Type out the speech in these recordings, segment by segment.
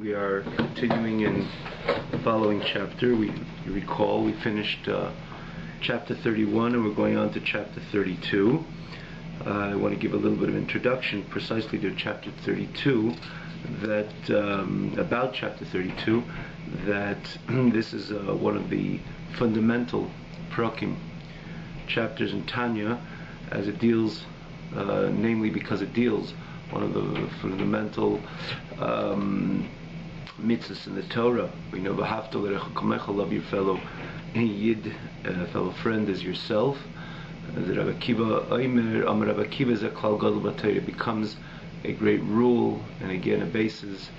We are continuing in the following chapter. You recall we finished chapter 31 and we're going on to chapter 32. I want to give a little bit of introduction precisely to chapter 32, about chapter 32, that this is one of the fundamental prakim chapters in Tanya, as it deals, namely because it deals one of the fundamental mitzvahs in the Torah. We know v'ahavta l'recha kamecha, love your fellow yid, fellow friend as yourself. The Rabbi Akiva Omer, Amar Rabbi Akiva zeh klal gadol b'Torah, becomes a great rule and again a basis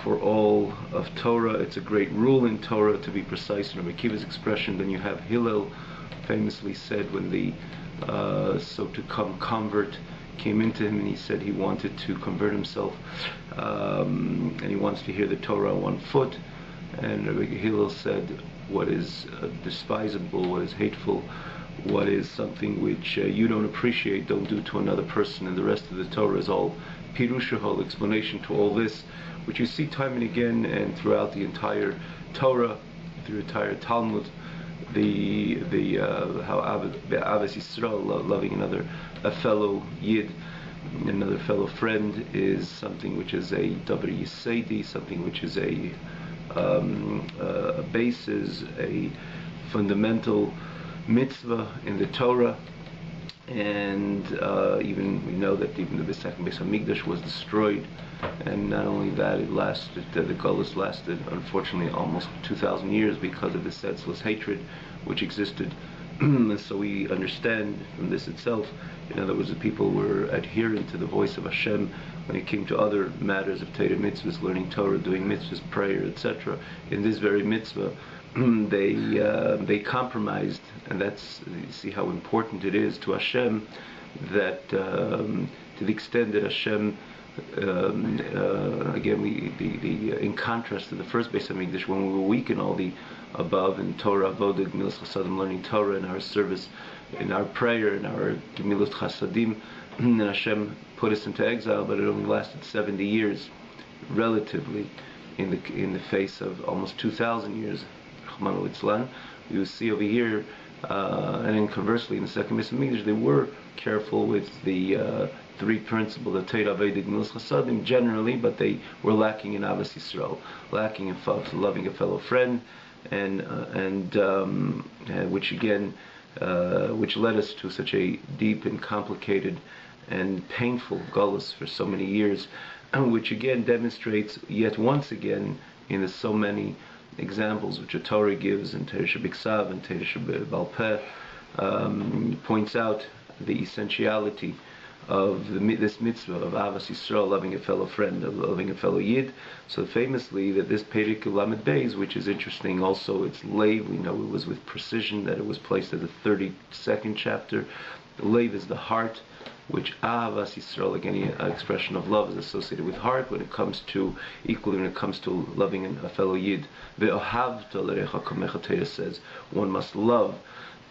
for all of Torah. It's a great rule in Torah, to be precise, in Rabbi Akiva's expression. Then you have Hillel famously said when the so-to-come convert came into him and he said he wanted to convert himself and he wants to hear the Torah on one foot, and Rabbi Hillel said, what is despisable, what is hateful, what is something which you don't appreciate, don't do to another person. And the rest of the Torah is all pirusha, whole explanation to all this, which you see time and again and throughout the entire Torah, through the entire Talmud. How Avos Yisrael, loving a fellow yid, another fellow friend, is something which is a davar yisodi, something which is a basis, a fundamental mitzvah in the Torah. And even we know that even the second Beis Hamikdash was destroyed, and not only that, it lasted, the Golus lasted unfortunately almost 2,000 years because of the senseless hatred which existed. So we understand from this itself, in other words, the people were adhering to the voice of Hashem when it came to other matters of Torah mitzvahs, learning Torah, doing mitzvahs, prayer, etc. In this very mitzvah, they compromised, and that's, you see how important it is to Hashem that to the extent that Hashem, again, in contrast to the first Beis Hamikdash, when we were weak in all the above, in Torah, Avodah, Gemilas Chasadim, learning Torah, in our service, in our prayer, in our Gemilas Chasadim, and Hashem put us into exile, but it only lasted 70 years, relatively, in the face of almost 2,000 years. We will see over here, and then conversely, in the second Beis Hamikdash, they were careful with the three principles, the Torah, Avodah, Gemilas Chasadim, generally, but they were lacking in Avos Yisrael, lacking in loving a fellow friend, and which again, which led us to such a deep and complicated and painful galus for so many years, which again demonstrates yet once again in the so many examples which the Torah gives in Torah Shebiksav and Torah Shebal Peh, points out the essentiality of this mitzvah of Avos Yisrael, loving a fellow friend, of loving a fellow yid. So famously that this Perek Lamed Beis, which is interesting also, its Leiv, we know it was with precision that it was placed at the 32nd chapter. The Leiv is the heart, which Avos Yisrael, again, an expression of love, is associated with heart. When it comes to, equally when it comes to loving a fellow yid, Ve'ohavta l'recha kamecha, Torah says, one must love,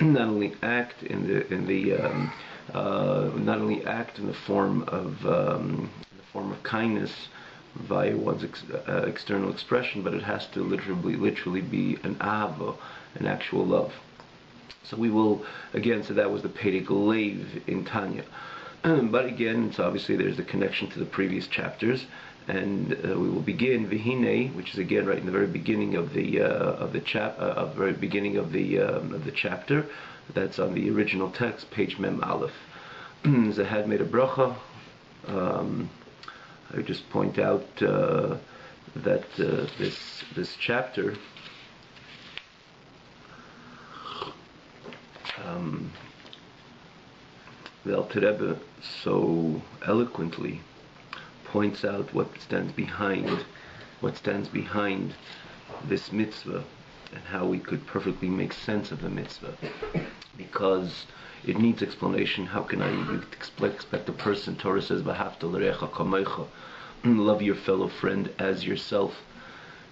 not only act in the not only act in the form of kindness via one's external expression, but it has to literally be an ahava, an actual love. So we will again. So that was the Perek Leiv in Tanya. But again, it's obviously there's a connection to the previous chapters, and we will begin Vihine, which is again right in the very beginning of the very beginning of the chapter. That's on the original text, page Mem Aleph. Zahad made a bracha. I would just point out that this chapter the Alter Rebbe so eloquently points out what stands behind this mitzvah, and how we could perfectly make sense of the mitzvah, because it needs explanation. How can I expect a person? Torah says, "V'ahavta l'recha kamecha," love your fellow friend as yourself.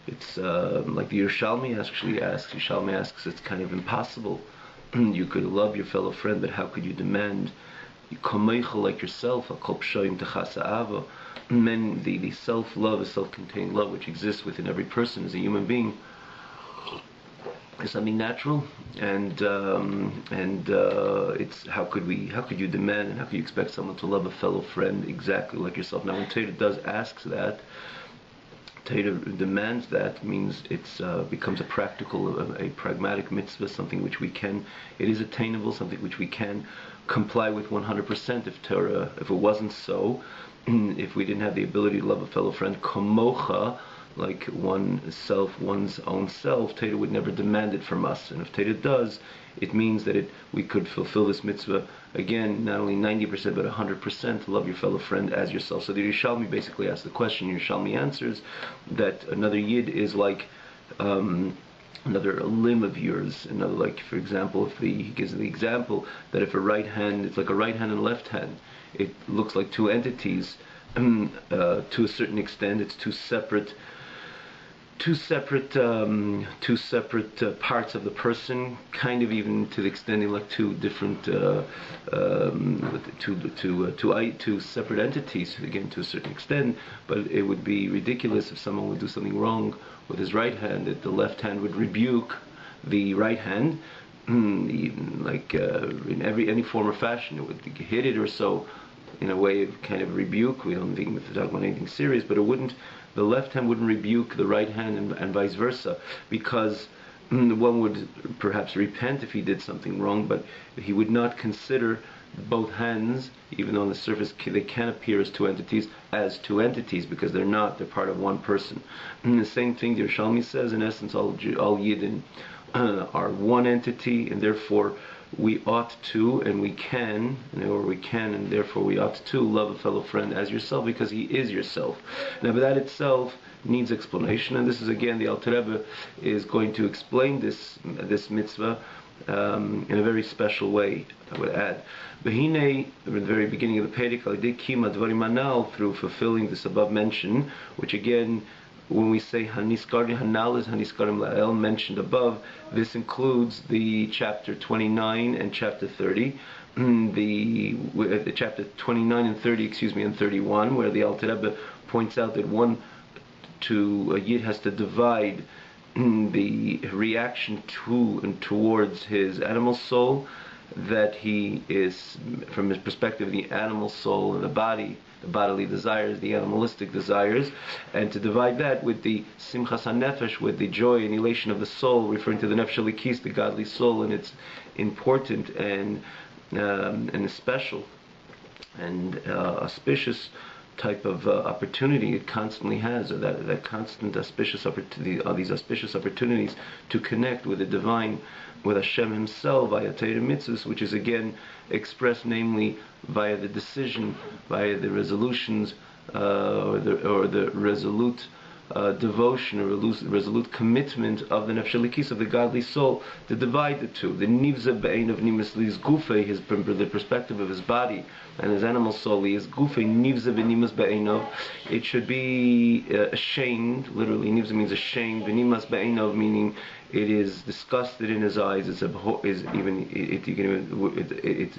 It's like the Yerushalmi actually asks. It's kind of impossible. You could love your fellow friend, but how could you demand kamecha, like yourself, men, the self-love, a self-contained love which exists within every person as a human being, is something natural, and it's how could you demand and how could you expect someone to love a fellow friend exactly like yourself? Now, when Torah does asks that, Torah demands that, means it's becomes a practical, a pragmatic mitzvah, something which it is attainable, something which we can comply with 100%. If it wasn't so, if we didn't have the ability to love a fellow friend, kamocha, like one's own self, Torah would never demand it from us. And if Torah does, it means that we could fulfill this mitzvah, again, not only 90%, but 100%, love your fellow friend as yourself. So the Yerushalmi basically asks the question, Yerushalmi answers that another Yid is like another limb of yours. Another, like, for example, he gives the example that if a right hand, it's like a right hand and left hand. It looks like two entities. To a certain extent, it's two separate parts of the person, kind of even to the extent like two different two separate entities, again, to a certain extent. But it would be ridiculous if someone would do something wrong with his right hand, that the left hand would rebuke the right hand, like in any form or fashion. It would hit it or so, in a way of kind of rebuke. We don't think we're talking about anything serious, but the left hand wouldn't rebuke the right hand, and vice versa, because one would perhaps repent if he did something wrong, but he would not consider both hands, even though on the surface they can appear as two entities, because they're not. They're part of one person. And the same thing the Yerushalmi says, in essence, all Yidden are one entity, and therefore we ought to, and we can, and therefore we ought to love a fellow friend as yourself, because he is yourself. Now, but that itself needs explanation, and this is, again, the Alter Rebbe is going to explain this mitzvah in a very special way, I would add. Behine, at the very beginning of the Perek, Alidei Kima Dvarim Hanal, through fulfilling this above mention, which again, when we say Haniskarim Hanal is Haniskarim La'el, mentioned above, this includes the chapter 29 and chapter 30, the chapter 29 and 30, and 31, where the Alter Rebbe points out that a Yid has to divide the reaction to and towards his animal soul, that he is, from his perspective, the animal soul and the bodily desires, the animalistic desires, and to divide that with the simchas hanefesh, with the joy and elation of the soul, referring to the nefesh elikis, the godly soul, and its important and special and auspicious type of opportunity it constantly has, or that constant auspicious opportunity, these auspicious opportunities to connect with the divine, with Hashem Himself via Torah mitzvahs, which is again expressed namely via the decision, via the resolutions, or the resolute devotion, or resolute commitment of the nefesh elikis, of the godly soul, to divide the two. The nivza be'ein of nimas li's gufei, from the perspective of his body and his animal soul, is gufei nivza be'nimas be'einov. It should be ashamed. Literally, nivza means ashamed. Be'nimas be'einov meaning it is disgusted in his eyes. It's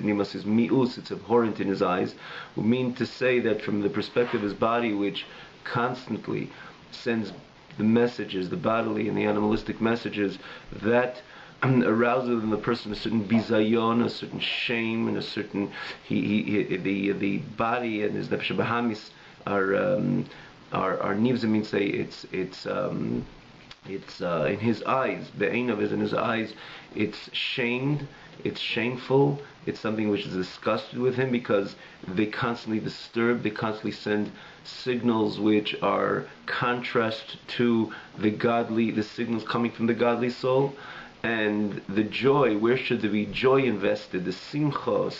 nimas is mi'us. It's abhorrent in his eyes. Would mean to say that from the perspective of his body, which constantly sends the messages, the bodily and the animalistic messages, that arouses in the person a certain bizayon, a certain shame, and a certain the body and his nefesh bahamis are nivza, means say it's in his eyes, be'einav is in his eyes, it's shamed, it's shameful, it's something which is disgusted with him, because they constantly disturb, they constantly send signals which are contrast to the signals coming from the godly soul. And the joy, where should there be joy invested? The simcha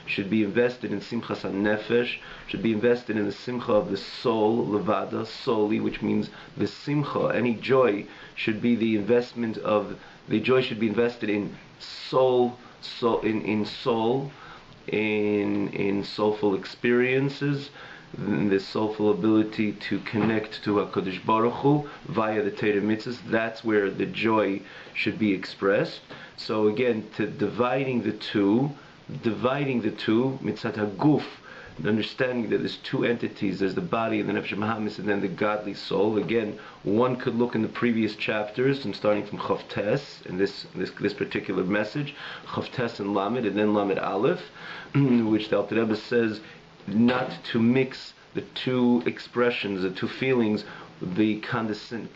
should be invested in simchas hanefesh, should be invested in the simcha of the soul, levada, solely, which means the simcha. Any joy should be the investment of, the joy should be invested in soul, in soulful experiences, the soulful ability to connect to HaKadosh Baruch Hu via the Torah mitzvahs. That's where the joy should be expressed. So again, to dividing the two dividing the two, mitzat haguf, the understanding that there's two entities, there's the body and the nefesh habahamis, and then the godly soul. Again, one could look in the previous chapters, and starting from Chav Tes, in this particular message, Chav Tes and Lamed, and then Lamed Aleph, which the Alter Rebbe says not to mix the two expressions, the two feelings, the condescending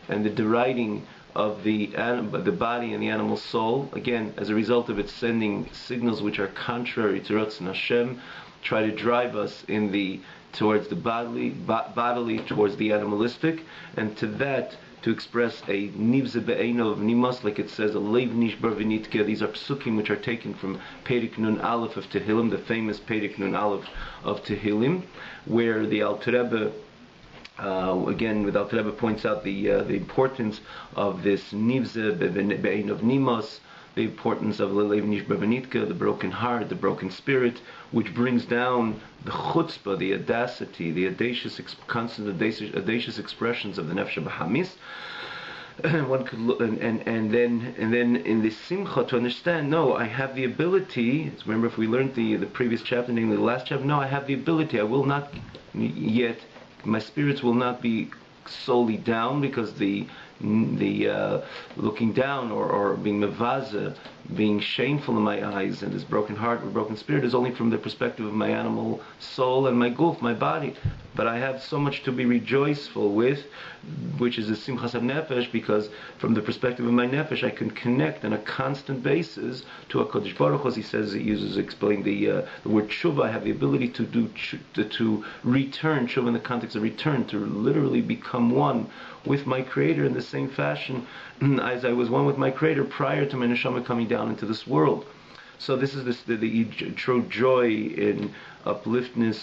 and the deriding of the body and the animal soul, again, as a result of it sending signals which are contrary to Ratzon Hashem, try to drive us towards the bodily, towards the animalistic, and to that, to express a nivze be'eino of nimas, like it says, a leiv nishbar v'nitke. These are psukim which are taken from Perek Nun Aleph of Tehillim, the famous Perek Nun Aleph of Tehillim, where the Alter Rebbe, again, the Alter Rebbe points out the importance of this nivze be'ein of nimas, the importance of leiv nishbar v'nitke, the broken heart, the broken spirit, which brings down the chutzpah, the audacity, the constant audacious expressions of the nefesh habahamis. One could look, and then in the simcha to understand. No, I have the ability. Remember, if we learned the previous chapter, namely the last chapter. No, I have the ability. I will not yet. My spirits will not be solely down, because the looking down or being mevaza, being shameful in my eyes, and this broken heart or broken spirit is only from the perspective of my animal soul and my guf, my body. But I have so much to be rejoiceful with, which is the simchas nefesh, because from the perspective of my nefesh, I can connect on a constant basis to HaKadosh Baruch Hu. As he says, he explain the word tshuva. I have the ability to return, tshuva in the context of return, to literally become one with my Creator in the same fashion as I was one with my Creator prior to my neshama coming down into this world. So this is the true joy in uplifted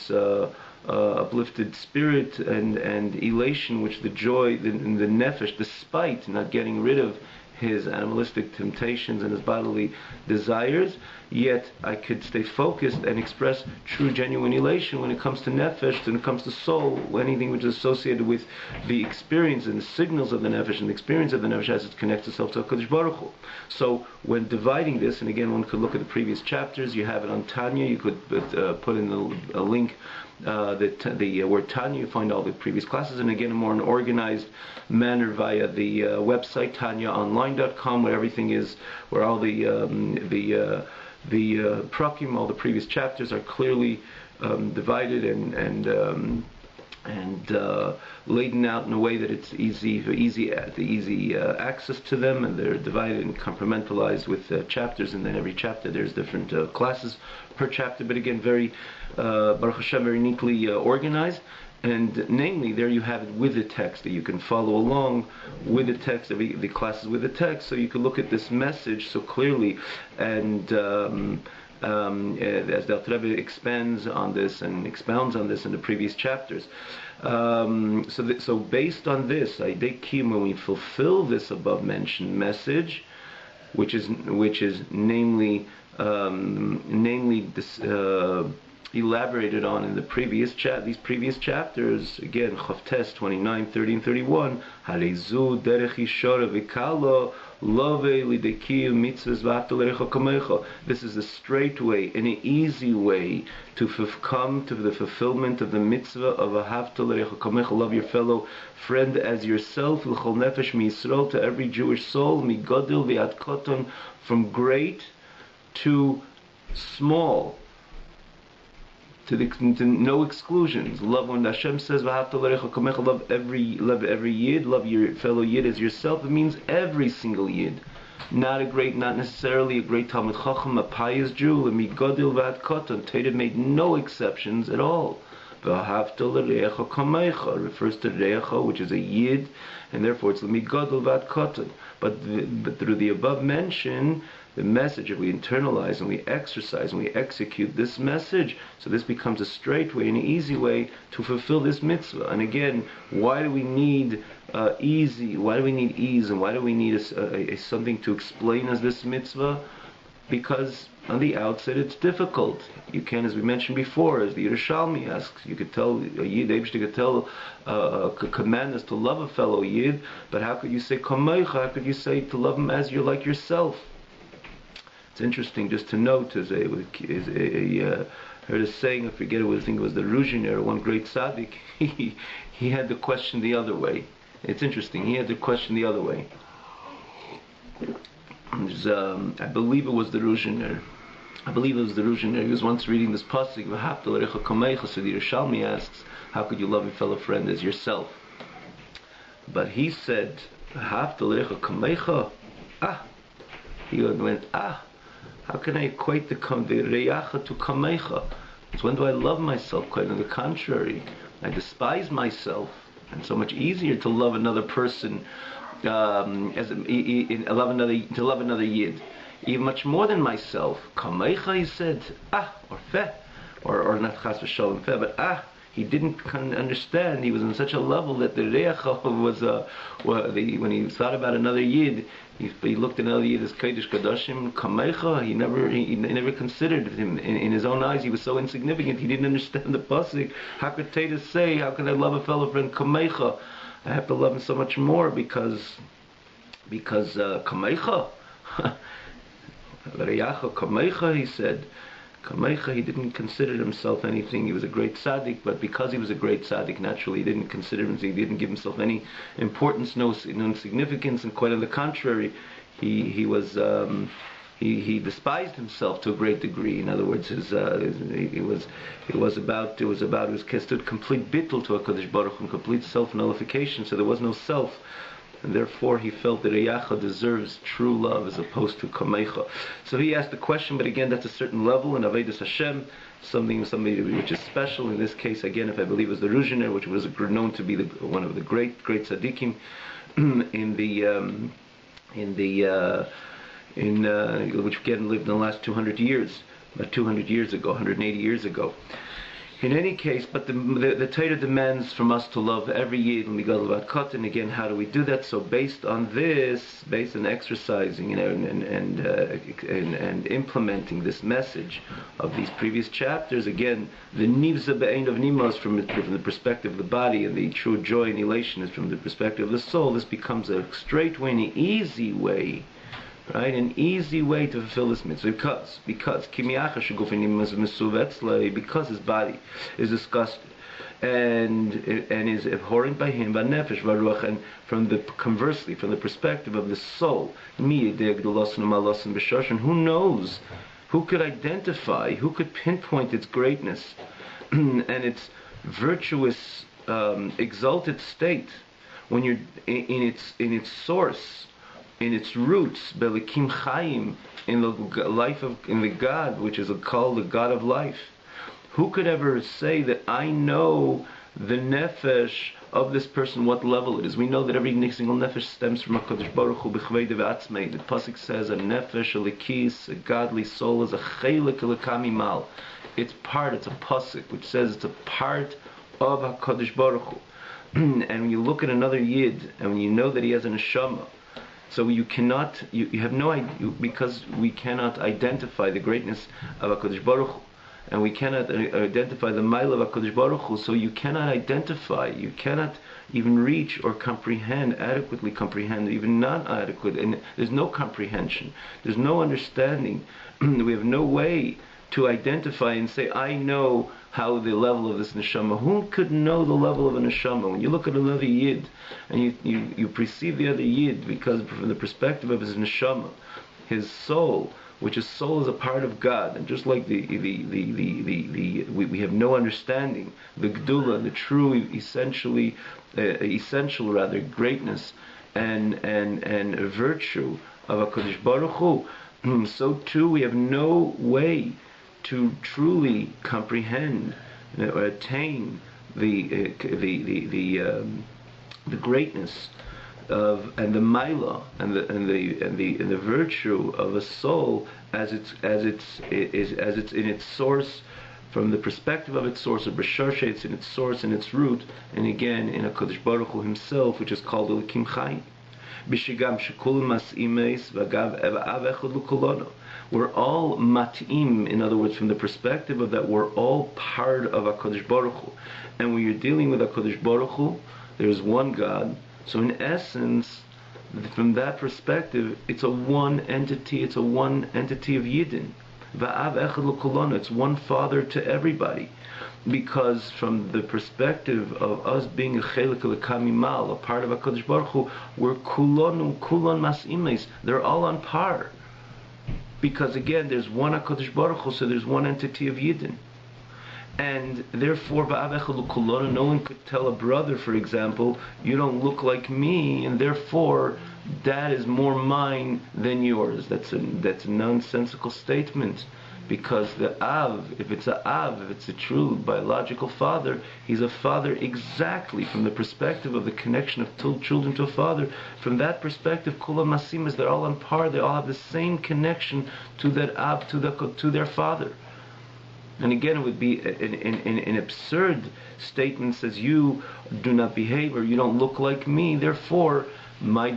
spirit and elation, which the joy in the nefesh, despite not getting rid of his animalistic temptations and his bodily desires, yet I could stay focused and express true, genuine elation when it comes to nefesh, when it comes to soul, anything which is associated with the experience and the signals of the nefesh and the experience of the nefesh as it connects itself to HaKadosh Baruch Hu. So when dividing this, and again, one could look at the previous chapters. You have it on Tanya. You could put in a link. The word Tanya, you find all the previous classes, and again, more in an organized manner via the website tanyaonline.com, where everything is, where all the prakim, all the previous chapters are clearly divided and laid out in a way that it's easy access to them, and they're divided and compartmentalized with chapters, and then every chapter there's different classes per chapter, but again, very Baruch Hashem, very neatly organized. And namely, there you have it with the text, that you can follow along with the text, the classes with the text, so you can look at this message so clearly. And as the Alter Rebbe expands on this and expounds on this in the previous chapters. So based on this, when we fulfill this above mentioned message, which is namely this elaborated on in the these previous chapters. Again, Chav Tes 29, 30, and 31. Harezu derech yishara v'kalo love lideki mitzvahs v'ahavta l'recha kamecha. This is a straight way and an easy way to come to the fulfillment of the mitzvah of ahavta l'recha kamecha. Love your fellow friend as yourself. L'chol nefesh miYisrael, to every Jewish soul. Migadol v'ad koton, from great to small. To no exclusions. Love, when Hashem says "V'ahavta l'recha kamecha," love every yid, love your fellow yid as yourself. It means every single yid, not necessarily a great Talmid Chacham, a pious Jew. Migadol v'ad koton. Torah made no exceptions at all. V'ahavta l'recha kamecha refers to recha, which is a yid, and therefore it's migadol v'ad koton. But through the above mention, the message, if we internalize and we exercise and we execute this message, so this becomes a straight way, an easy way to fulfill this mitzvah. And again, why do we need ease, and why do we need something to explain as this mitzvah? Because on the outset it's difficult. You can, as we mentioned before, as the Yerushalmi asks, you could tell a yid, Eibishter could command us to love a fellow yid, but how could you say kamecha? How could you say to love him as you're like yourself? It's interesting just to note, heard a saying, I forget it, I think it was the Ruzhiner, one great tzaddik, he had the question the other way. It's interesting, he had the question the other way. I believe it was the Ruzhiner. He was once reading this pasuk, V'hafta l'recha kamecha, so the Yerushalmi asks, how could you love your fellow friend as yourself? But he said, V'hafta l'recha kamecha, he went, how can I equate the reyacha to kamecha? So when do I love myself? Quite on the contrary, I despise myself. And so much easier to love another person, to love another yid, even much more than myself. Kamecha, he said, or feh, or not chas v'shalom feh, but he didn't understand. He was on such a level that the reyacha was, when he thought about another yid, he looked at another yid as Kodesh Kadoshim, Kamecha. He never considered him. In his own eyes, he was so insignificant. He didn't understand the pasuk. How could Tatus say, how can I love a fellow friend, Kamecha? I have to love him so much more because Kamecha. Reyacha Kamecha, he said. Kamecha, he didn't consider himself anything. He was a great tzaddik, but because he was a great tzaddik, naturally, he didn't consider himself. He didn't give himself any importance, no significance, and quite on the contrary, he despised himself to a great degree. In other words, it stood complete bittul to HaKadosh Baruch Hu, complete self-nullification. So there was no self. And therefore he felt that Reyacha deserves true love as opposed to Kamecha. So he asked the question, but again, that's a certain level in Avodas Hashem, something which is special. In this case, again, if I believe it was the Ruzhiner, which was known to be one of the great tzaddikim which again lived in the last 200 years, about 200 years ago, 180 years ago. In any case, but the Torah demands from us to love every yid and Migal Vat Katan. Again, how do we do that? So based on exercising and implementing this message of these previous chapters, again, the Nivza Be'ein of Nimos from the perspective of the body, and the true joy and elation is from the perspective of the soul. This becomes a straight way, an easy way. Right, an easy way to fulfill this mitzvah because his body is disgusted and is abhorrent by him, and conversely, from the perspective of the soul, who knows, who could identify, who could pinpoint its greatness and its virtuous, exalted state when you're in its source, in its roots, Belikim Chaim, in the life in the God, which is called the God of life. Who could ever say that I know the nefesh of this person, what level it is? We know that every single nefesh stems from HaKadosh Baruch Hu b'chvei devatzmei. The pasuk says a nefesh, a lekis, a godly soul is a chelik elakamimal. It's a pasuk which says it's a part of HaKadosh Baruch Hu. And when you look at another yid, and when you know that he has a neshama, so you have no idea, because we cannot identify the greatness of HaKadosh Baruch Hu, and we cannot identify the mile of HaKadosh Baruch Hu, so you cannot even reach or adequately comprehend, even not adequate, and there's no comprehension, there's no understanding, we have no way to identify and say, I know how the level of this neshama. Who could know the level of a neshama? When you look at another yid and you perceive the other yid, because from the perspective of his neshama, his soul, which is soul is a part of God, and just like we have no understanding, the gdula, the true essential greatness and virtue of HaKadosh Baruch Hu, so too we have no way to truly comprehend or attain the greatness of and the maila and the virtue of a soul as it's in its source, from the perspective of its source of B'sharshe, it's in its source and its root, and again in HaKadosh Baruch Hu himself, which is called Elokim Chaim. B'shigam shekulim mas'imeis v'agav av echad l'kulano. We're all mat'im, in other words, from the perspective of that, we're all part of HaKadosh Baruch Hu. And when you're dealing with HaKadosh Baruch Hu, there's one God. So in essence, From that perspective, it's a one entity. It's a one entity of Yidden. Va'av echad l'kulanu. It's one Father to everybody. Because from the perspective of us being a chelik l'kamimal, a part of HaKadosh Baruch Hu, we're kulon mas'imes. They're all on par. Because again, there's one HaKadosh Baruch Hu, so there's one entity of Yidden. And therefore, no one could tell a brother, for example, you don't look like me, and therefore, that is more mine than yours. That's a nonsensical statement. Because the Av, if it's a true biological father, he's a father exactly from the perspective of the connection of two children to a father. From that perspective, Kula Masimas, they're all on par. They all have the same connection to that Av, to their father. And again, it would be an absurd statement says you do not behave or you don't look like me. Therefore, my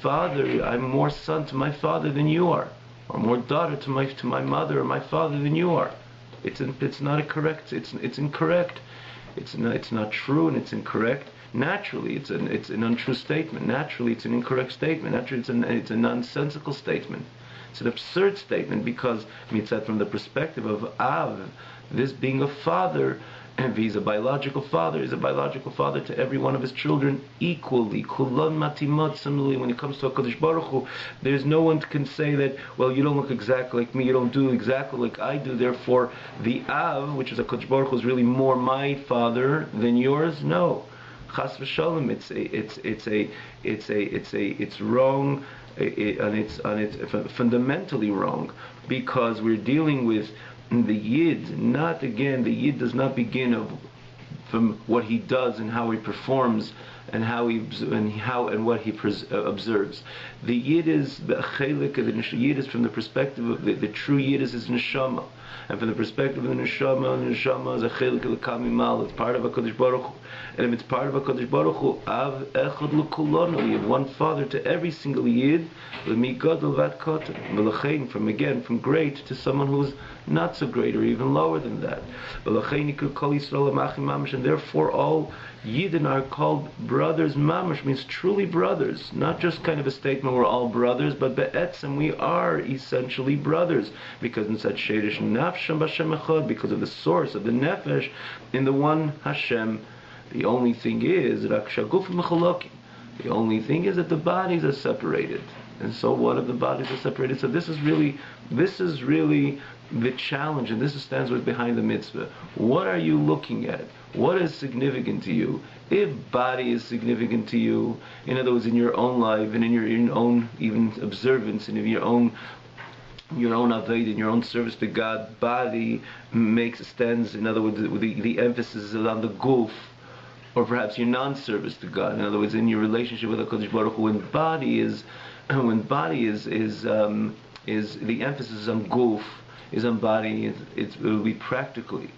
father, I'm more son to my father than you are, or more daughter to my mother or my father than you are. It's not a correct. It's incorrect. It's not true, and it's incorrect. Naturally, it's an untrue statement. Naturally, it's an incorrect statement. Naturally, it's a nonsensical statement. It's an absurd statement because mitzat from the perspective of Av, this being a father, and if he's a biological father, he's a biological father to every one of his children equally. Kulon matimot. Similarly, when it comes to HaKadosh Baruch Hu, there's no one can say that, well, you don't look exactly like me, you don't do exactly like I do, therefore the Av, which is HaKadosh Baruch Hu, is really more my father than yours. No. Chas v'shalom, it's wrong, and it's fundamentally wrong, because we're dealing with the Yid. Not again, the Yid does not begin from what he does and how he performs and what he observes. The Yid is the Yid is from the perspective of the true Yid is his neshama. And from the perspective of the neshama is a chelik l'kamimal. It's part of HaKadosh Baruch Hu. And if it's part of HaKadosh Baruch Hu, Av echad l'kulonu, you have one father to every single Yid, l'migadol vat kotan, v'lachein, from great to someone who's not so great or even lower than that. V'lachein yikru kol Yisrael amachim mamash, and therefore all Yidden are called brothers. Mamash means truly brothers, not just kind of a statement we're all brothers, but be'etzem we are essentially brothers, because in such shadish nafsham b'Hashem echad, because of the source of the nefesh in the one Hashem. The only thing is that the only thing is that the bodies are separated. And so what if the bodies are separated? So this is really the challenge, and this stands with behind the mitzvah. What are you looking at? What is significant to you? If body is significant to you, in other words, in your own life and in your own even observance and in your own avodah, in your own service to God, body stands. In other words, the emphasis is on the guf, or perhaps your non-service to God. In other words, in your relationship with HaKadosh Baruch Hu, when body is the emphasis is on guf, is on body, it will be practically,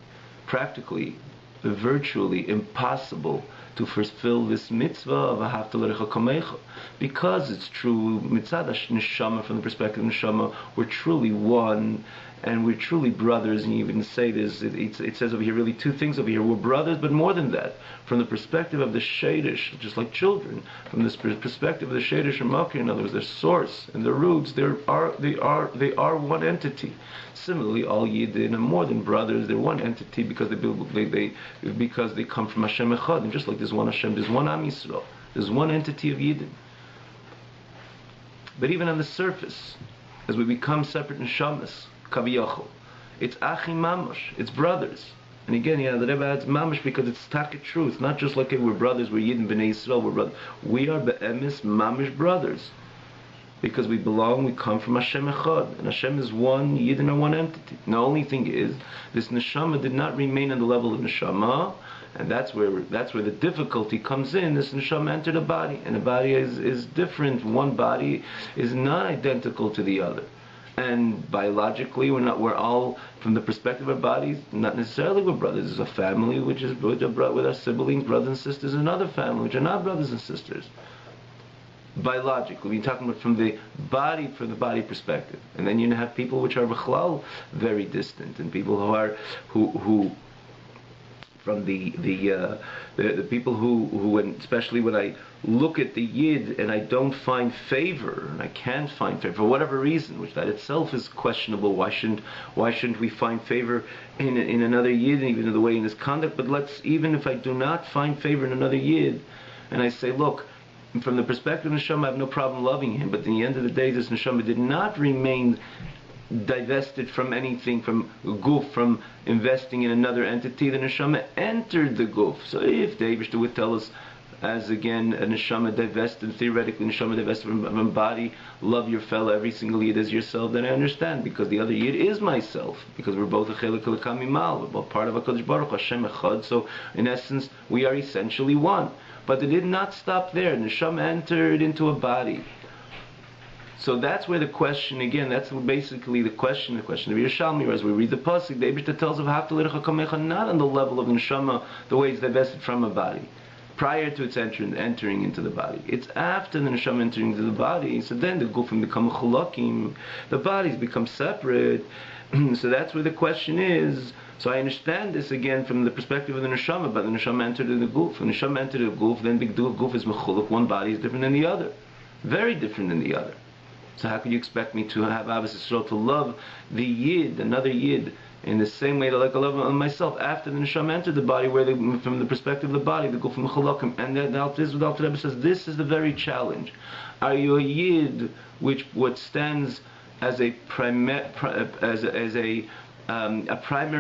virtually impossible to fulfill this mitzvah of ahavta l'recha kamecha, because it's true mitzad neshama, from the perspective of neshama, we're truly one, and we're truly brothers. And you even say this, it says over here really two things over here. We're brothers, but more than that, from the perspective of the shadish, just like children, from this perspective of the shadish and makir, in other words, their source and their roots, they are one entity. Similarly, all Yidden are more than brothers; they're one entity because they come from Hashem Echad. And just like there's one Hashem, there's one Am Yisrael, there's one entity of Yidden. But even on the surface, as we become separate neshamas, kaviyachol, it's achim mamash, it's brothers. And again, the Rebbe adds mamash because it's taka true. It's not just like we're brothers, we're Yidden b'nei Yisrael, we're brothers. We are be'emes mamash brothers, because we come from Hashem Echad, and Hashem is one, Yidden are one entity. And the only thing is, this neshama did not remain on the level of neshama, and that's where the difficulty comes in. This neshama entered a body, and the body is different. One body is not identical to the other. And biologically, we're all, from the perspective of bodies, not necessarily we're brothers. There's a family with our siblings, brothers and sisters, and another family which are not brothers and sisters. Biologically, we're talking about from the body perspective, and then you have people which are b'chlal very distant, and people who from the people who, especially when I look at the Yid and I don't find favor, and I can't find favor for whatever reason, which that itself is questionable. Why shouldn't we find favor in another Yid, even in the way in his conduct? But even if I do not find favor in another Yid, and I say, look, from the perspective of Neshama, I have no problem loving him, but at the end of the day, this Neshama did not remain divested from anything, from guf, from investing in another entity. The Neshama entered the guf. So if the Eibishter would tell us, as again, a Neshama divested, theoretically Neshama divested from a body, love your fellow, every single Yid as yourself, then I understand, because the other Yid is myself, because we're both a Chelik Elokam Imal, we're both part of HaKadosh Baruch Hu, Hashem Echad, so in essence, we are essentially one. But it did not stop there. Neshama entered into a body. So that's where the question, again, that's basically the question of Yerushalmi, as we read the Pasuk, the Eibishter tells of not on the level of Neshama, the way it's divested from a body, prior to its entering into the body. It's after the Neshama entering into the body, so then the Gufim become chulakim, the bodies become separate. So that's where the question is. So I understand this again from the perspective of the Neshama, but the Neshama entered in the Guf. When Neshama entered the Guf, then the Guf is mechuluk, one body is different than the other. Very different than the other. So how could you expect me to have Ahavas Yisrael, to love the Yid, another Yid, in the same way that like I love myself after the Neshama entered the body, where from the perspective of the body, the Guf mechulakim, and then this is what Alter Rebbe says, this is the very challenge. Are you a Yid what stands as a primary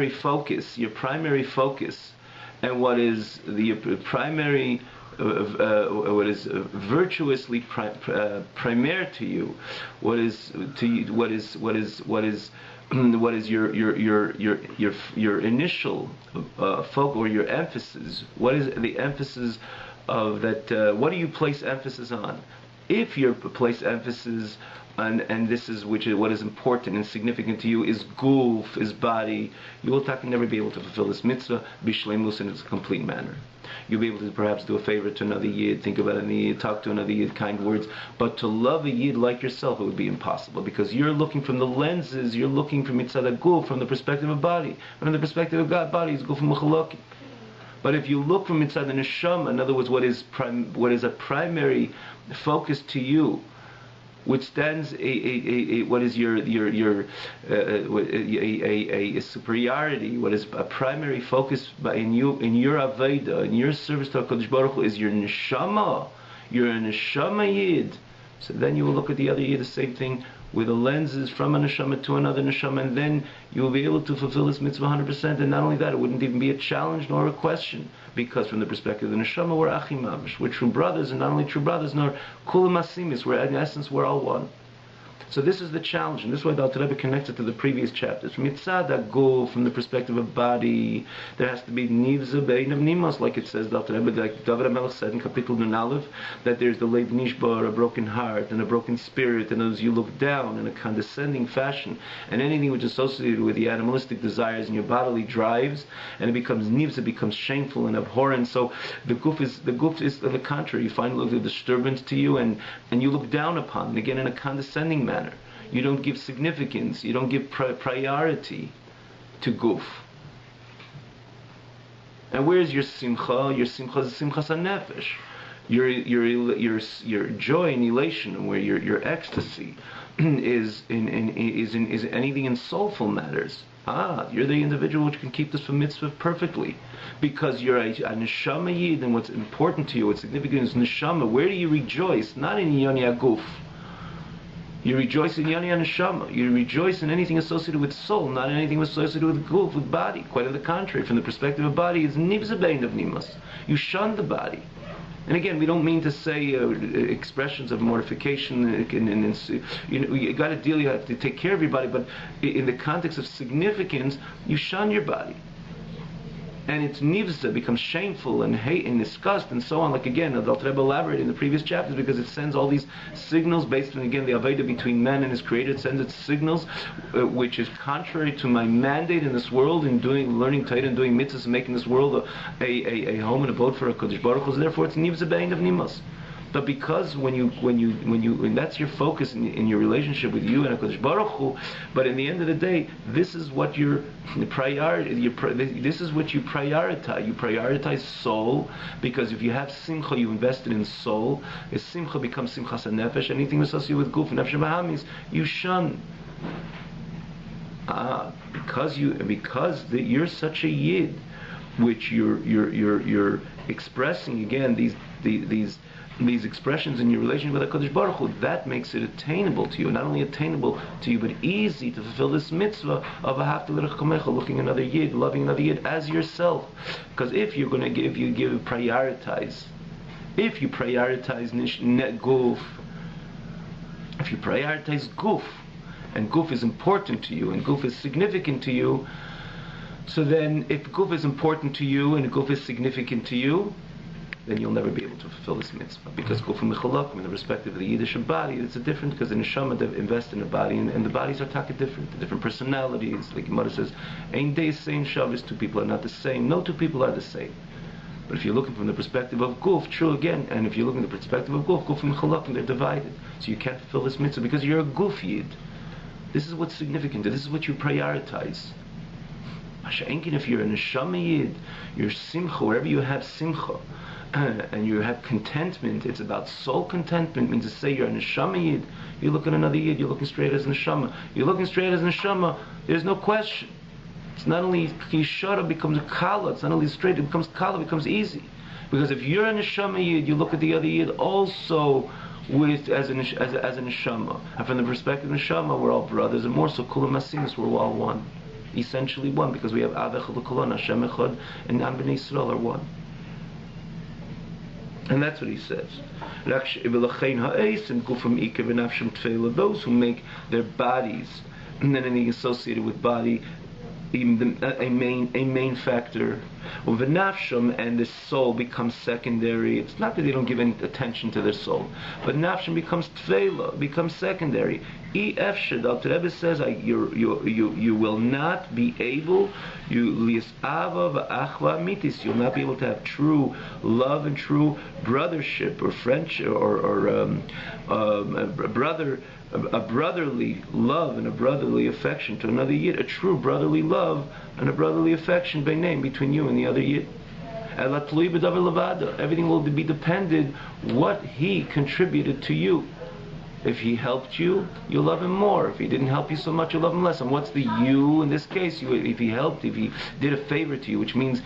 focus, your primary focus, and what is the primary, what is virtuously primary to you, what is your initial focus or your emphasis? What is the emphasis of that? What do you place emphasis on? If you place emphasis and this is what is important and significant to you is guf, is body, you will never be able to fulfill this mitzvah bishleimus in its complete manner. You'll be able to perhaps do a favor to another Yid, think about another Yid, talk to another Yid, kind words, but to love a Yid like yourself, it would be impossible, because you're looking from the lenses, you're looking from mitzvah guf, from the perspective of body. From the perspective of God, body is guf mechalokim. But if you look from inside the neshama, in other words, what is a primary focus to you, which stands what is your superiority, what is a primary focus in your avodah, in your service to HaKadosh Baruch Hu, is your neshama. You're a neshama Yid. So then you will look at the other Yid, the same thing, with the lenses from a neshama to another neshama, and then you will be able to fulfill this mitzvah 100%. And not only that, it wouldn't even be a challenge nor a question, because from the perspective of the neshama, we're achim mamish, we're true brothers, and not only true brothers, nor kulam asimis, we're in essence, we're all one. So this is the challenge, and this is why the Alter Rebbe connects it to the previous chapters. From Yitzhak Agul, from the perspective of body, there has to be nivza bein of nimos, like it says, the Alter Rebbe, like David HaMelech said in Kapitel Nun Aleph, that there's the leiv nishbar, a broken heart, and a broken spirit, and as you look down in a condescending fashion, and anything which is associated with the animalistic desires and your bodily drives, and it becomes nivza, it becomes shameful and abhorrent. So the guf is the contrary. You find a disturbance to you, and you look down upon, and again in a condescending manner. You don't give significance, you don't give priority to guf. And where's your simcha? Your simcha is simchas hanefesh. Your joy and elation, where your ecstasy is anything in soulful matters. You're the individual which can keep this from mitzvah perfectly, because you're a neshama yid, and what's important to you, what's significant is neshama. Where do you rejoice? Not in yoni aguf. You rejoice in Yoni Neshama. You rejoice in anything associated with soul, not in anything associated with guf, with body. Quite on the contrary, from the perspective of body, it's nivza bein of nimas. You shun the body. And again, we don't mean to say expressions of mortification, you got to deal, you have to take care of your body, but in the context of significance, you shun your body. And its nivza becomes shameful and hate and disgust and so on. Like again, the Alter Rebbe elaborated in the previous chapters, because it sends all these signals based on, again, the Aveda between man and his Creator. It sends its signals which is contrary to my mandate in this world, in learning Torah and doing mitzvahs and making this world a home and abode for HaKadosh Baruch Hu. Therefore, it's nivza bein of nimas. But because when that's your focus in your relationship with you and HaKadosh Baruch Hu, but in the end of the day, this is what this is what you prioritize. You prioritize soul, because if you have simcha, you invested in soul. If simcha becomes simchas nefesh, anything associated with guf and nefesh bahamis, you shun. Because you're such a yid, which you're expressing again these expressions in your relationship with HaKadosh Baruch Hu, that makes it attainable to you. Not only attainable to you, but easy to fulfill this mitzvah of ahavta l'recha kamecha, looking another yid, loving another yid as yourself. Because if you prioritize guf, if you prioritize guf, and guf is important to you, and guf is significant to you, so then if guf is important to you and guf is significant to you, then you'll never be able to fulfill this mitzvah. Because guf and mechalakim, in the respective of the Yiddish body, it's a different, because the neshama they invest in the body, and the bodies are taka different, the different personalities. Like Gemara says, ein day same shabbos, two people are not the same. No two people are the same. But if you're looking from the perspective of guf, true again, and if you're looking from the perspective of guf and mechalakim, they're divided. So you can't fulfill this mitzvah because you're a guf yid. This is what's significant. This is what you prioritize. If you're a neshama yid, your simcha, wherever you have simcha, and you have contentment, it's about soul contentment, means to say you're a neshama yid. You look at another yid, you're looking straight as a neshama. You're looking straight as a neshama, there's no question. It's not only kishara becomes a kala, it's not only straight, it becomes kala, it becomes easy. Because if you're a neshama yid, you look at the other yid also as a neshama. And from the perspective of neshama, we're all brothers, and more so kulam masimus, we're all one. Essentially one, because we have Avech L'Kolon, Hashem Echad, and Am B'nai Yisrael are one. And that's what he says. Those who make their bodies, and then anything associated with body, a main factor, and the soul becomes secondary. It's not that they don't give any attention to their soul, but nafsham becomes tfeila, becomes secondary. The Rebbe says you will not be able, you'll not be able to have true love and true brothership or friendship or a brotherly love and a brotherly affection to another yid, a true brotherly love and a brotherly affection between you and the other yid. Everything will be dependent what he contributed to you. If he helped you, you love him more. If he didn't help you so much, you love him less. And what's the you in this case? If he helped, if he did a favor to you, which means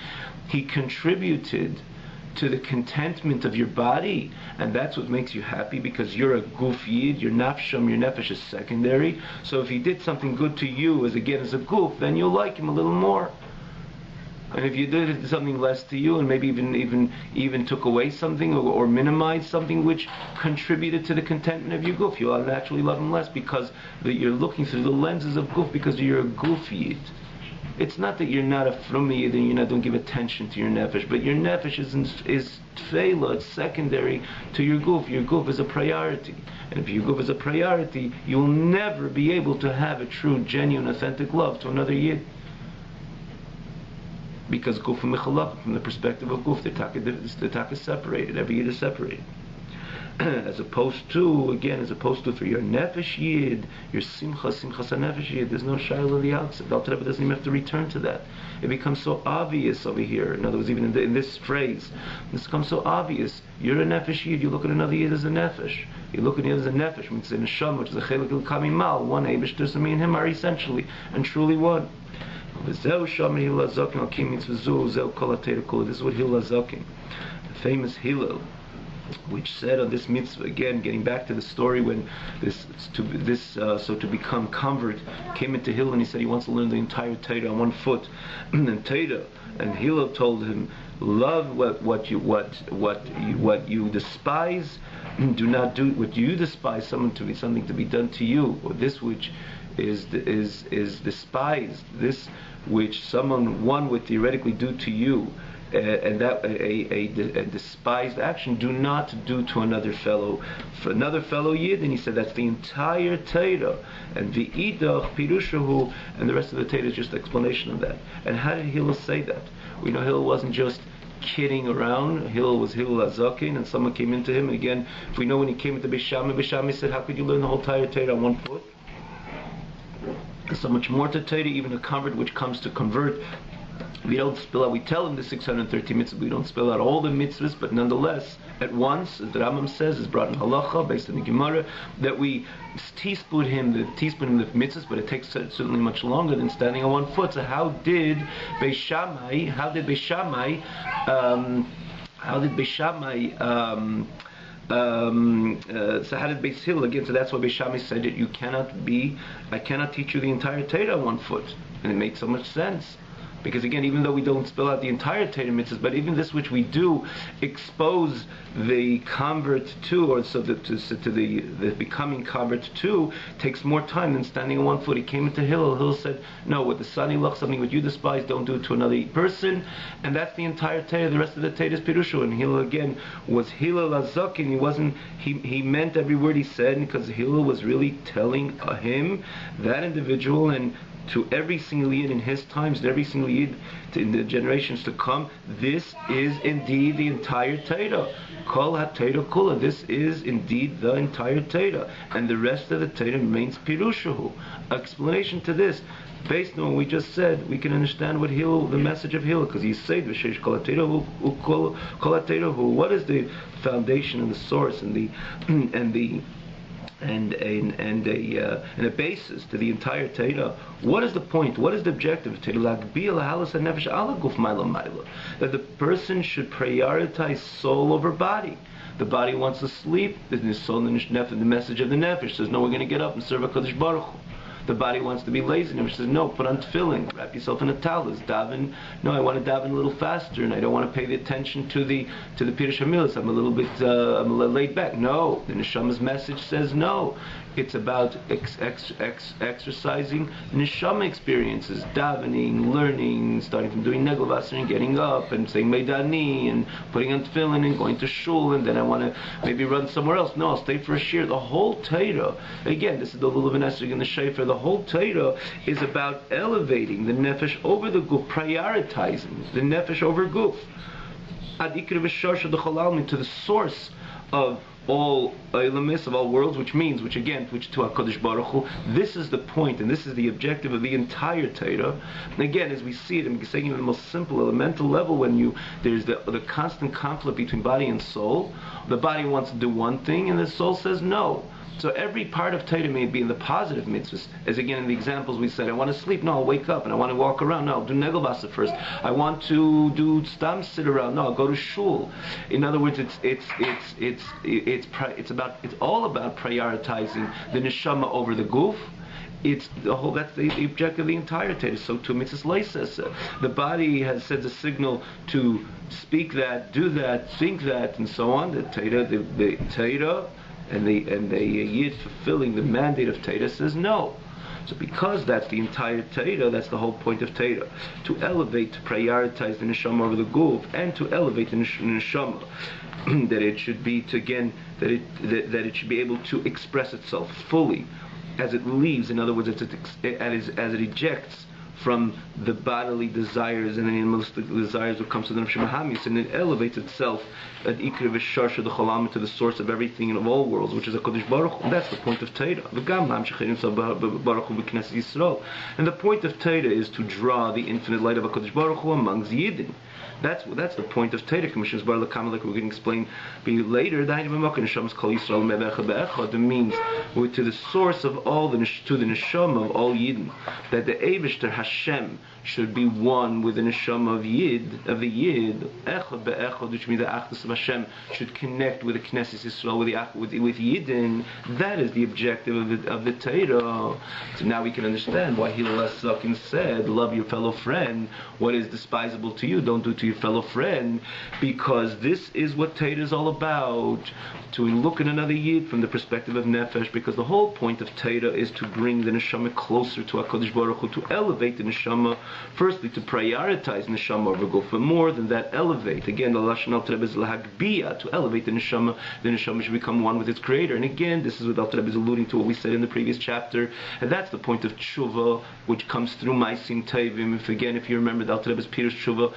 he contributed to the contentment of your body, and that's what makes you happy, because you're a guf yid, your nafsham, your nefesh is secondary. So if he did something good to you as a guf, then you'll like him a little more. And if you did something less to you, and maybe even took away something or minimized something which contributed to the contentment of your guf, you'll naturally love him less, because you're looking through the lenses of guf, because you're a guf yid. It's not that you're not a frum yid and you don't give attention to your nefesh, but your nefesh is tfeila, it's secondary to your guf. Your guf is a priority. And if your guf is a priority, you'll never be able to have a true, genuine, authentic love to another yid. Because guf and mechalach, from the perspective of guf, the taka is separated. Every yid is separated. As opposed to for your nefesh yid, your simchas nefesh yid, there's no shayla on the outset. The Alter Rebbe doesn't even have to return to that. It becomes so obvious over here. In other words, even in this phrase, this becomes so obvious. You're a nefesh yid, you look at another yid as a nefesh. You look at the other as a nefesh, which is a neshama, which is a chelik il-kamimal. One Eibush, me and him are essentially and truly one. This is what Hillel HaZaken, the famous Hillel, which said on this mitzvah, again getting back to the story when to become convert came into Hillel, and he said he wants to learn the entire Torah on one foot. And Hillel told him, love what you despise. Do not do what you despise. Something to be done to you, or this which is despised, this which one would theoretically do to you, and that a despised action, do not do to another fellow yid. And he said that's the entire Torah, and the idach pirushahu, and the rest of the Torah is just explanation of that. And how did Hillel say that? We know Hillel wasn't just kidding around. Hillel was Hillel Azakin, and someone came into him. And again, if we know when he came into Beis Shammai said, "How could you learn the whole entire Torah on one foot?" There's so much more to Torah. Even a convert which comes to convert, we don't spill out. We tell him the 630 mitzvahs. We don't spill out all the mitzvahs, but nonetheless, at once, as the Rambam says, is brought in halacha based on the Gemara, that we teaspoon him the mitzvahs, but it takes certainly much longer than standing on one foot. So how did Beis Shammai? So how did Beis Hillel again? So that's why Beis Shammai said that I cannot teach you the entire Torah on one foot, and it made so much sense. Because again, even though we don't spill out the entire Torah mitzvahs, but even this which we do expose the convert to, or so to the becoming convert to, takes more time than standing on one foot. He came into Hillel. Hillel said, "No, what the Sani Lach, something what you despise, don't do it to another person," and that's the entire Torah. The rest of the Torah is Pirushu. And Hillel again was Hillel Azakin. He meant every word he said, because Hillel was really telling him, that individual, and to every single Yid in his times, and every single Yid in the generations to come, this is indeed the entire Torah. Kol ha-Torah kula. This is indeed the entire Torah, and the rest of the Torah remains Pirushahu. Explanation to this, based on what we just said, we can understand what Hillel, the message of Hillel, because he said, "V'sheish kol ha-Torah kol ha-Torah." What is the foundation and the source and a basis to the entire Torah? What is the point? What is the objective of Torah? That the person should prioritize soul over body. The body wants to sleep. The soul, the message of the nefesh says, "No, we're going to get up and serve HaKadosh Baruch Hu." The body wants to be lazy, and says, "No, put on tefillin, wrap yourself in a talus, daven. No, I want to daven a little faster, and I don't want to pay the attention to the Pirush Hamilas. I'm a little laid back." No, the Neshama's message says no. It's about exercising Neshama experiences, davening, learning, starting from doing Negel Vaser and getting up and saying Meidani and putting on tefillin and going to shul, and then I want to maybe run somewhere else. No, I'll stay for a shir. The whole Torah, again, this is the Lulav and Esrog and the Shofar. The whole Torah is about elevating the nefesh over the guf, prioritizing the nefesh over guf. Ad ikra v'shosha d'cholalmin, to the source of all ilamis, of all worlds, which to HaKadosh Baruch Hu. This is the point, and this is the objective of the entire Torah. And again, as we see it, I'm saying it on the most simple, elemental level, when there's the constant conflict between body and soul. The body wants to do one thing, and the soul says no. So every part of Torah may be in the positive mitzvahs, as again in the examples we said, I want to sleep, no, I'll wake up, and I want to walk around, no, I'll do Negel Vaser first. I want to do stam, sit around, no, I'll go to shul. In other words, it's all about prioritizing the neshama over the guf. It's the whole. That's the objective of the entire Torah. So to mitzvahs leises, the body has sends a signal to speak that, do that, think that, and so on. The Torah. And the Yid fulfilling the mandate of Torah says no. So because that's the entire Torah, that's the whole point of Torah. To elevate, to prioritize the neshama over the guf, and to elevate the neshama. That it should be that it should be able to express itself fully as it leaves. In other words, as it ejects from the bodily desires and the animalistic desires that comes to the Nefesh Mahamis, and it elevates itself at Ikra V'Sharsha the Cholam, to the source of everything and of all worlds, which is HaKadosh Baruch Hu. And that's the point of Torah. And the point of Torah is to draw the infinite light of HaKadosh Baruch Hu amongst Yidden. That's the point of Torah. Commissions Bar Lakam, like we're going to explain later. That means to the source of all the neshama of all Yidden, that the Eivishter Hashem should be one with the neshama of the Yid, echad be'echad, which means the achdus of Hashem should connect with the Knesset Yisrael, with Yidden. That is the objective of the Torah. So now we can understand why Hillel Azakin said, "Love your fellow friend. What is despisable to you, don't do to your fellow friend," because this is what Torah is all about. To look at another Yid from the perspective of Nefesh, because the whole point of Torah is to bring the neshama closer to HaKadosh Baruch Hu, to elevate the neshama Firstly, to prioritize neshama over guf, but more than that, elevate. Again, the lashon Alter Rebbe is lahagbiya, to elevate the neshama. The neshama should become one with its creator. And again, this is what Alter Rebbe is alluding to, what we said in the previous chapter, and that's the point of tshuva, which comes through Maisim Tevim. If you remember the Alter Rebbe's Pirush Tshuva,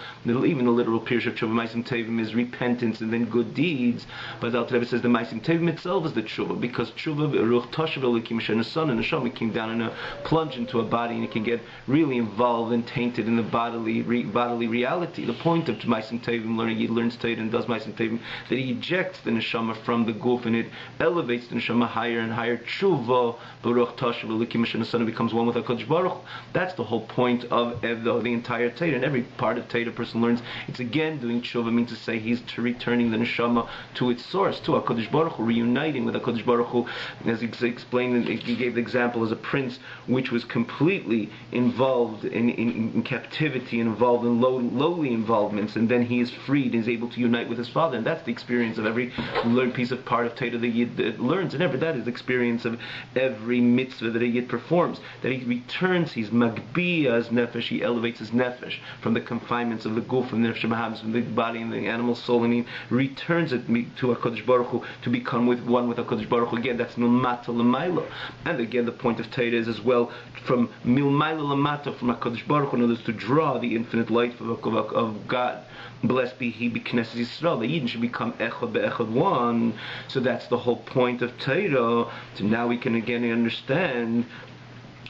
even the literal Pirush of Tshuva, Maisim Tevim is repentance and then good deeds. But the Alter Rebbe says the Maisim Tevim itself is the Tshuva, because Tshuva, Ruch Toshav Elokim Hashem, Son and Neshama came down in a plunge into a body, and it can get really involved and tainted in the bodily reality. The point of Maisim Tevim, learning, he learns Torah and does Maisim Tevim, that he ejects the Neshama from the Guf, and it elevates the Neshama higher and higher. Tshuva, Ruch Toshav Elokim Hashem, Son, becomes one with HaKadosh Baruch Hu. That's the whole point of the entire Torah, and every part of Torah a person learns. It's again doing tshuva, means to say he's returning the neshama to its source, to HaKadosh Baruch Hu, reuniting with HaKadosh Baruch Hu. As he explained, he gave the example as a prince which was completely involved in captivity and involved in lowly involvements, and then he is freed and is able to unite with his father. And that's the experience of every piece of part of Torah that Yid learns, and that is the experience of every mitzvah that a Yid performs, that he returns, he's magbiya as nefesh, he elevates his nefesh from the confinements of the guf, from the nefesh mahabs, from the body and the animal soul, and he returns it to HaKadosh Baruch Hu, to become one with HaKadosh Baruch Hu. Again, that's milmata l'mayla. And again, the point of Torah is as well from milmayla l'mata, from HaKadosh Baruch Hu, in order to draw the infinite light of God. Blessed be He, be Knesset Yisrael. The Yidden should become echad be'echad, one. So that's the whole point of Torah. So now we can again understand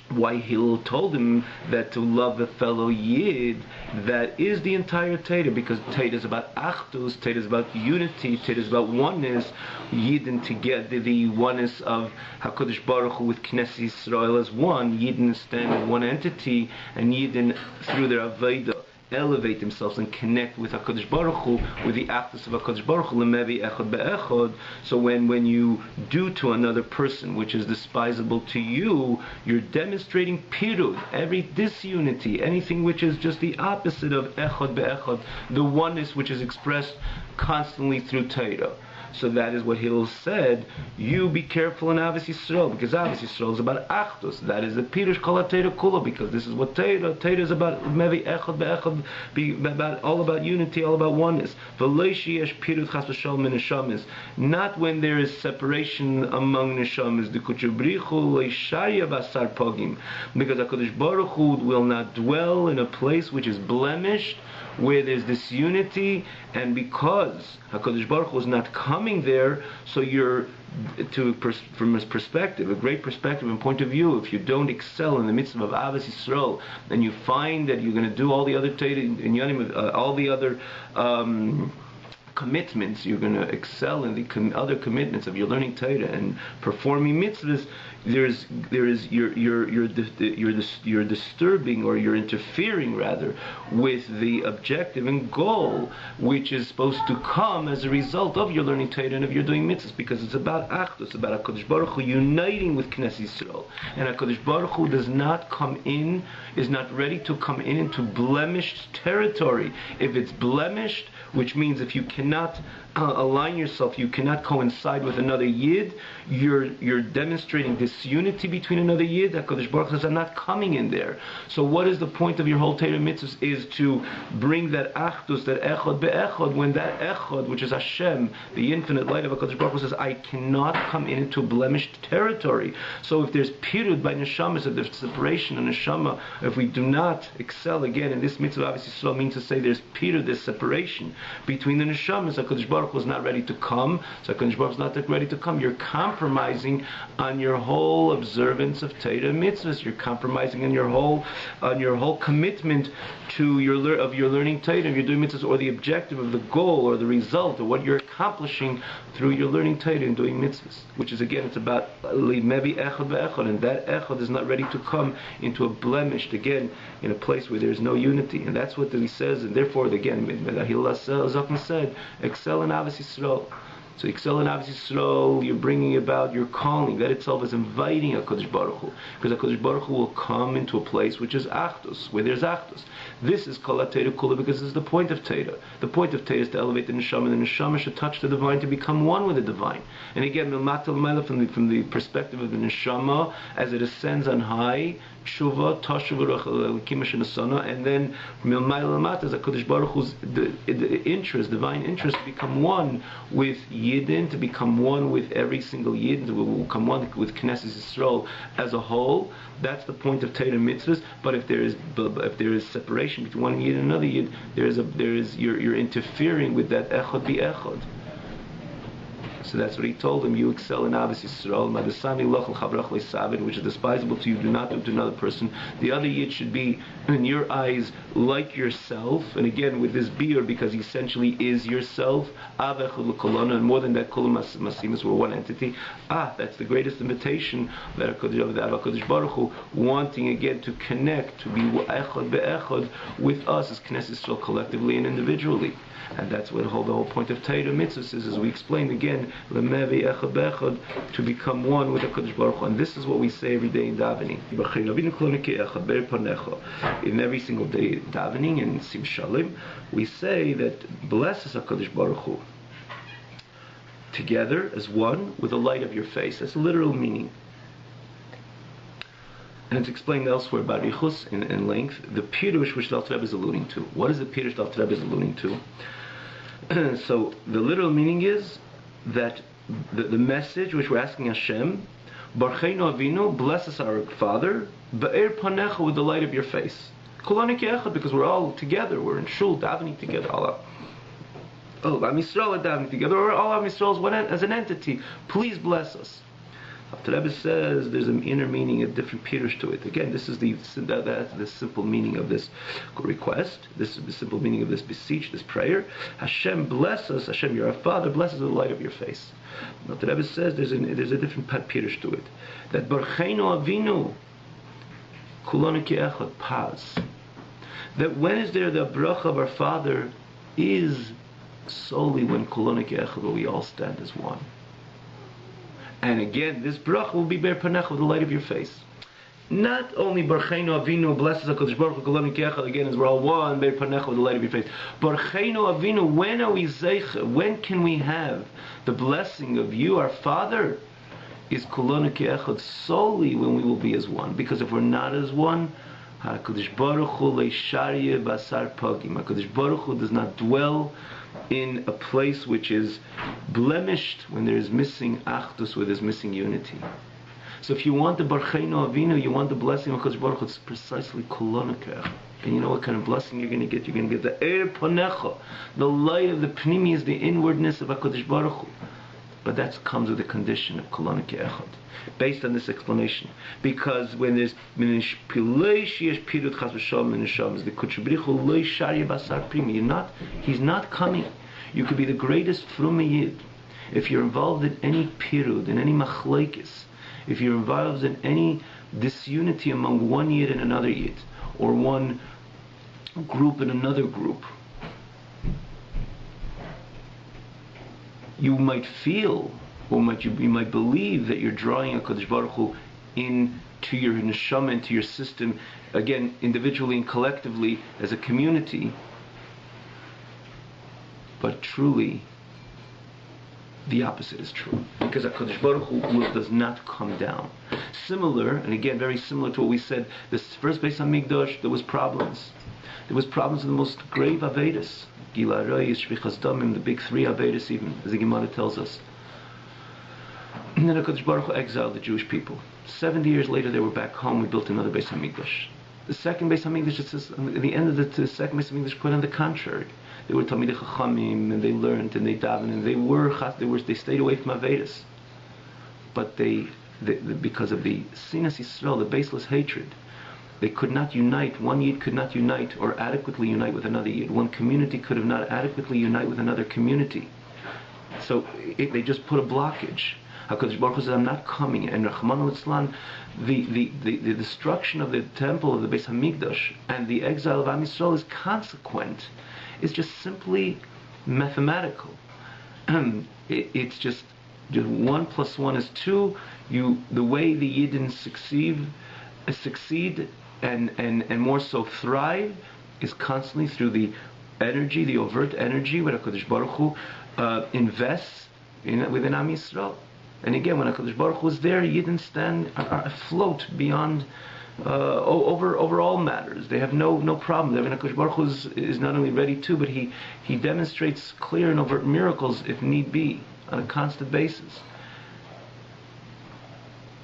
why Hillel told him that to love a fellow Yid, that is the entire Torah, because Torah is about Achdus, Torah is about unity, Torah is about oneness, Yidden together, the oneness of HaKadosh Baruch Hu with Knesset Yisrael as one. Yidden stand as one entity, and Yidden through their Avodah elevate themselves and connect with HaKadosh Baruch Hu, with the actus of HaKadosh Baruch Hu, lemevi echad be'echad. So when you do to another person which is despisable to you, you're demonstrating pirud, every disunity, anything which is just the opposite of echad be'echad, the oneness which is expressed constantly through Torah. So that is what Hillel said. You be careful in Avos Yisrael, because Avos Yisrael is about Achdus. That is the Pirush Kol HaTorah Kula, because this is what Torah is about. Mevi Echad Be'echad, about all about unity, all about oneness. V'lo sheyesh pirud chas v'shalom min neshamis. Not when there is separation among neshamis. D'kutzah brichu leisharya v'asar pogim, because HaKadosh Baruch Hu will not dwell in a place which is blemished, where there's this unity, and because HaKadosh Baruch Hu is not coming there, so you're, from his perspective, a great perspective and point of view, if you don't excel in the mitzvah of Avos Yisrael, then you find that you're going to do all the other all the other commitments, you're going to excel in the other commitments of your learning Torah and performing mitzvahs. You're disturbing, or you're interfering rather, with the objective and goal which is supposed to come as a result of your learning Torah and of your doing mitzvahs, because it's about Achdus, about HaKadosh Baruch Hu uniting with Knesset Yisrael. And HaKadosh Baruch Hu is not ready to come into blemished territory. If it's blemished, which means if you cannot align yourself, you cannot coincide with another Yid, you're demonstrating disunity between another Yid. HaKadosh Baruch Hu says, I'm not coming in there. So what is the point of your whole Torah mitzvahs? Is to bring that Achdus, that Echad be'echad, when that Echad, which is Hashem, the infinite light of HaKadosh Baruch Hu, says, I cannot come into blemished territory. So if there's pirud by neshamas, if there's separation of neshama, if we do not excel again in this mitzvah, obviously Yisrael means to say there's pirud, there's separation between the neshamas. HaKadosh Baruch Hu is not ready to come, so HaKadosh Baruch Hu is not ready to come. You're compromising on your whole observance of Torah mitzvahs. You're compromising on your whole commitment to your learning Torah, of your doing mitzvahs, or the objective of the goal or the result of what you're accomplishing through your learning Torah and doing mitzvahs. Which is again, it's about mevi echad ve'echad, and that echad is not ready to come into a blemished, again, in a place where there's no unity. And that's what he says. And therefore, again, Hillel Zaken said, excel in Avos Yisrael. So Yixel and Avos Yisrael, you're bringing about your calling. That itself is inviting HaKadosh Baruch Hu. Because HaKadosh Baruch Hu will come into a place which is Achdus, where there's Achdus. This is Kol HaTeira Kula because this is the point of Teira. The point of Teira is to elevate the Neshama. The Neshama should touch the Divine to become one with the Divine. And again, from the perspective of the Neshama, as it ascends on high, Tshuva, Tashuva, Shenasana, and then Milmayla Lamata, as HaKadosh Baruch Hu's the interest, divine interest, to become one with Yidden, to become one with every single Yid, to become one with Knesset Yisrael as a whole. That's the point of Torah mitzvahs. But if there is separation between one Yid and another Yid, you're interfering with that Echad bi Echad. So that's what he told him. You excel in Avos Yisrael, which is despisable to you. Do not do it to another person. The other Yid should be, in your eyes, like yourself. And again, with this beer, because he essentially is yourself. And more than that, Kulam Masimas were one entity. That's the greatest invitation that HaKadosh Baruch Hu, wanting again to connect, to be echad be'echad with us as Knesset Yisrael collectively and individually. And that's what the whole point of Torah mitzvahs is, as we explained again, lemevi echad be'echad, to become one with HaKadosh Baruch Hu. And this is what we say every day in davening. In every single day davening in Sim Shalim, we say that blesses HaKadosh Baruch Hu together as one with the light of your face. That's the literal meaning. And it's explained elsewhere by Barichus in length, the Pirush which the Alter Rebbe is alluding to. What is the Pirush the Alter Rebbe is alluding to? So the literal meaning is that the message which we're asking Hashem, Barcheinu Avinu, bless us our Father, Be'er Panecha, with the light of your face. Kulani Echad, because we're all together, we're in shul, davening together, Allah. Oh, Am Yisrael are davening together, or all Am Yisrael as an entity. Please bless us. Alter Rebbe says there's an inner meaning, a different pirush to it. Again, this is the simple meaning of this request. This is the simple meaning of this beseech, this prayer. Hashem bless us. Hashem, you're our Father. Bless us with the light of your face. Alter Rebbe says there's a different pirush to it. That Barcheinu Avinu, Kulanu ki echad, paz. That when is there the bracha of our Father is solely when Kulanu ki echad, where we all stand as one. And again, this bracha will be Be'er Panecha, with the light of your face. Not only Barcheinu Avinu, blesses HaKadosh Baruch Hu, Kulanu ki echad, again, as we're all one, Be'er Panecha, with the light of your face. Barcheinu Avinu, when are we zeicha? When can we have the blessing of you, our Father? Is Kulanu ki echad, solely when we will be as one. Because if we're not as one, HaKadosh Baruch Hu leisharye basar pagim. HaKadosh Baruch Hu does not dwell in a place which is blemished, when there is missing achdus, where there's missing unity. So if you want the Barcheinu Avinu, you want the blessing of HaKadosh Baruch Hu, it's precisely Kulanu ki echad. And you know what kind of blessing you're going to get? You're going to get the Eir Panecha, the light of the Pnimi, is the inwardness of HaKadosh Baruch Hu. But that comes with the condition of Kulanu ki echad, based on this explanation. Because when there's the he's not coming. You could be the greatest frume Yid. If you're involved in any pirud, in any machlekes, if you're involved in any disunity among one Yid and another Yid, or one group and another group, you might feel, or you might believe that you're drawing HaKadosh Baruch Hu into your neshama, into your system, again, individually and collectively as a community. But truly, the opposite is true. Because HaKadosh Baruch Hu does not come down. Similar, and again, very similar to what we said, this first Beis HaMikdash, there was problems. There was problems in the most grave Avedas. Gila Arayis, Shvichas Damim, the big three Avedas even, as the Gemara tells us. And then HaKadosh Baruch Hu exiled the Jewish people. 70 years later, they were back home. We built another Beis HaMikdash. The second Beis HaMikdash, it says, at the end of the second Beis HaMikdash, quite on the contrary. They were Talmidei Chachamim, and they learned, and they davened, and they stayed away from Avedas. But because of the Sinas Yisrael, the baseless hatred, they could not unite. One Yid could not unite or adequately unite with another Yid. One community could have not adequately unite with another community. So they just put a blockage. HaKadosh Baruch Hu says, I'm not coming. And Rahman al-Islam, the destruction of the temple of the Beis HaMikdash and the exile of Am Yisrael is consequent. It's just simply mathematical. it's just 1 + 1 is 2. The way the Yidden succeed and more so thrive is constantly through the energy, the overt energy, where HaKadosh Baruch Hu invests within Am Yisrael. And again, when HaKadosh Baruch Hu is there, Yidden are afloat beyond over all matters. They have no problem. I mean, HaKadosh Baruch Hu is not only ready to, but he demonstrates clear and overt miracles if need be on a constant basis.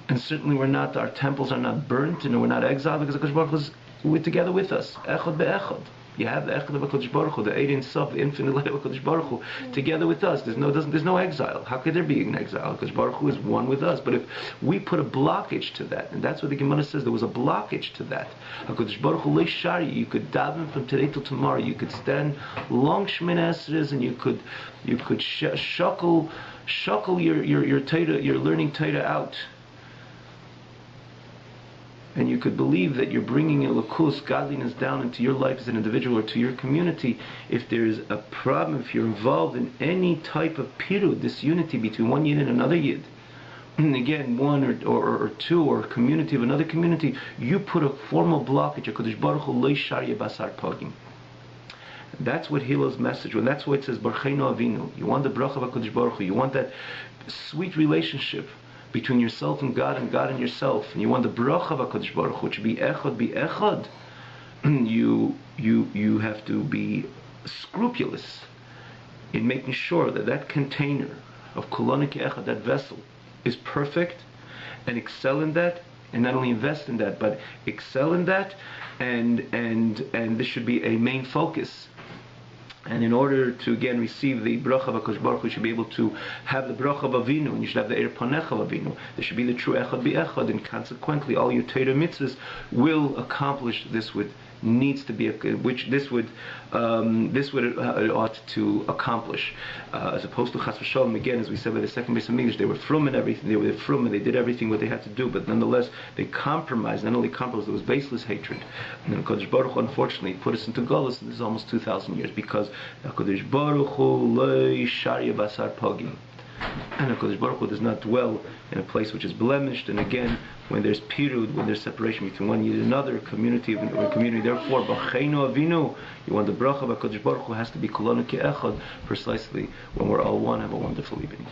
And certainly our temples are not burnt and we're not exiled because HaKadosh Baruch Hu is together with us. Echad be'echad. You have the Echad of HaKadosh Baruch Hu, the Ein Sof, the infinite light of HaKadosh Baruch Hu, together with us. There's no exile. How could there be an exile? HaKadosh Baruch Hu is one with us. But if we put a blockage to that, and that's what the Gemara says, there was a blockage to that. HaKadosh Baruch Hu leishari, you could daven from today till tomorrow. You could stand long Shemini Esrei, and you could shuckle your Torah, your learning Torah out. And you could believe that you're bringing elokus, godliness, down into your life as an individual or to your community. If there's a problem, if you're involved in any type of pirud, disunity between one yid and another yid, and again, one or two, or a community of another community, you put a formal blockage. HaKadosh Baruch Hu lo yisharya basar pogim. That's what Hillel's message. When that's why it says Barcheinu Avinu. You want the bracha of HaKadosh Baruch Hu. You want that sweet relationship between yourself and God and yourself, and you want the bracha of HaKadosh Baruch Hu to be echad, you have to be scrupulous in making sure that container of kolonik echad, that vessel, is perfect, and excel in that, and not only invest in that, but excel in that, and this should be a main focus. And in order to again receive the bracha of HaKadosh Baruch Hu, you should be able to have the bracha of Avinu, and you should have the Eir Panecha of Avinu. There should be the true Echad B'Echad, and consequently all your Torah mitzvahs will accomplish this which this would ought to accomplish, as opposed to Chas v'Shalom. Again, as we said by the second Beis Hamikdash, they were frum and everything. They were frum and they did everything what they had to do, but nonetheless they compromised. Not only compromised, there was baseless hatred. And then HaKadosh Baruch Hu unfortunately put us into Golus, and this is almost 2,000 years because HaKadosh Baruch Hu lo yisharya basar pogim. And HaKadosh Baruch Hu does not dwell in a place which is blemished. And again, when there's pirud, when there's separation between one yid and another, community, therefore, Barcheinu Avinu, you want the bracha of HaKadosh Baruch Hu has to be kolonu ke'echad, precisely when we're all one. Have a wonderful evening.